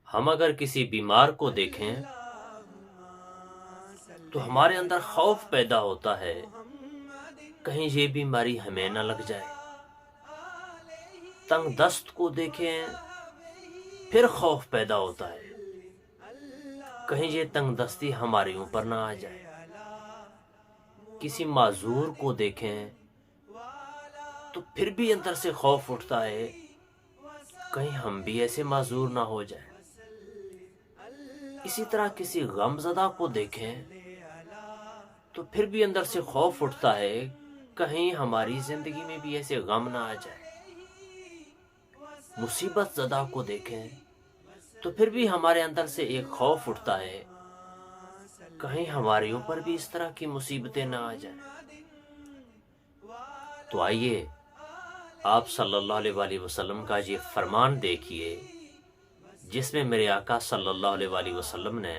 ہم اگر کسی بیمار کو دیکھیں تو ہمارے اندر خوف پیدا ہوتا ہے کہیں یہ بیماری ہمیں نہ لگ جائے۔ تنگ دست کو دیکھیں پھر خوف پیدا ہوتا ہے کہیں یہ تنگ دستی ہمارے اوپر نہ آ جائے۔ کسی معذور کو دیکھیں تو پھر بھی اندر سے خوف اٹھتا ہے کہیں ہم بھی ایسے معذور نہ ہو جائیں۔ اسی طرح کسی غم زدہ کو دیکھیں تو پھر بھی اندر سے خوف اٹھتا ہے کہیں ہماری زندگی میں بھی ایسے غم نہ آ جائے۔ مصیبت زدہ کو دیکھیں تو پھر بھی ہمارے اندر سے ایک خوف اٹھتا ہے کہیں ہمارے اوپر بھی اس طرح کی مصیبتیں نہ آ جائیں۔ تو آئیے آپ صلی اللہ علیہ وآلہ وسلم کا یہ فرمان دیکھیے جس میں میرے آقا صلی اللہ علیہ وآلہ وسلم نے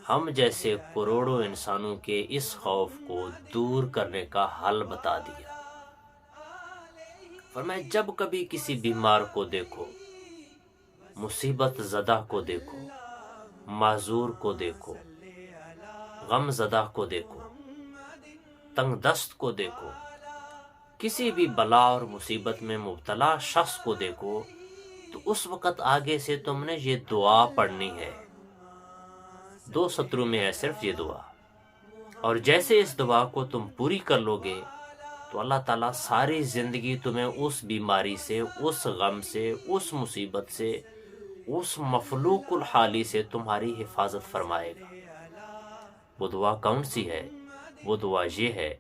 ہم جیسے کروڑوں انسانوں کے اس خوف کو دور کرنے کا حل بتا دیا۔ فرمایا جب کبھی کسی بیمار کو دیکھو، مصیبت زدہ کو دیکھو، معذور کو دیکھو، غم زدہ کو دیکھو، تنگ دست کو دیکھو، کسی بھی بلا اور مصیبت میں مبتلا شخص کو دیکھو تو اس وقت آگے سے تم نے یہ دعا پڑھنی ہے۔ 2 سطروں میں ہے صرف یہ دعا، اور جیسے اس دعا کو تم پوری کر لو گے تو اللہ تعالیٰ ساری زندگی تمہیں اس بیماری سے، اس غم سے، اس مصیبت سے، اس مفلوق الحالی سے تمہاری حفاظت فرمائے گا۔ وہ دعا کون سی ہے؟ وہ دعا یہ ہے،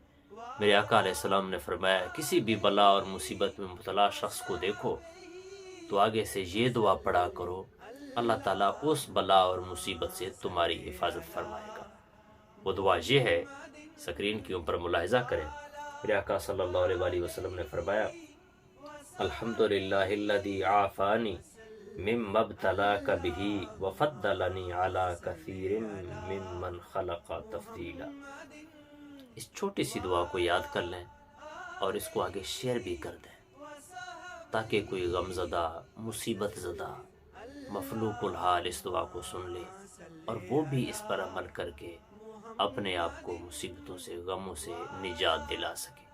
میرے آقا علیہ السلام نے فرمایا کسی بھی بلا اور مصیبت میں مبتلا شخص کو دیکھو تو آگے سے یہ دعا پڑھا کرو، اللہ تعالیٰ اس بلا اور مصیبت سے تمہاری حفاظت فرمائے گا۔ وہ دعا یہ ہے، سکرین کے اوپر ملاحظہ کریں، میرے آقا صلی اللہ علیہ وآلہ وسلم نے فرمایا الحمدللہ الذی عافانی مما ابتلاک بہ وفضلنی علی کثیر ممن خلق تفضیلا۔ اس چھوٹی سی دعا کو یاد کر لیں اور اس کو آگے شیئر بھی کر دیں تاکہ کوئی غم زدہ، مصیبت زدہ، مفلوق الحال اس دعا کو سن لے اور وہ بھی اس پر عمل کر کے اپنے آپ کو مصیبتوں سے، غموں سے نجات دلا سکے۔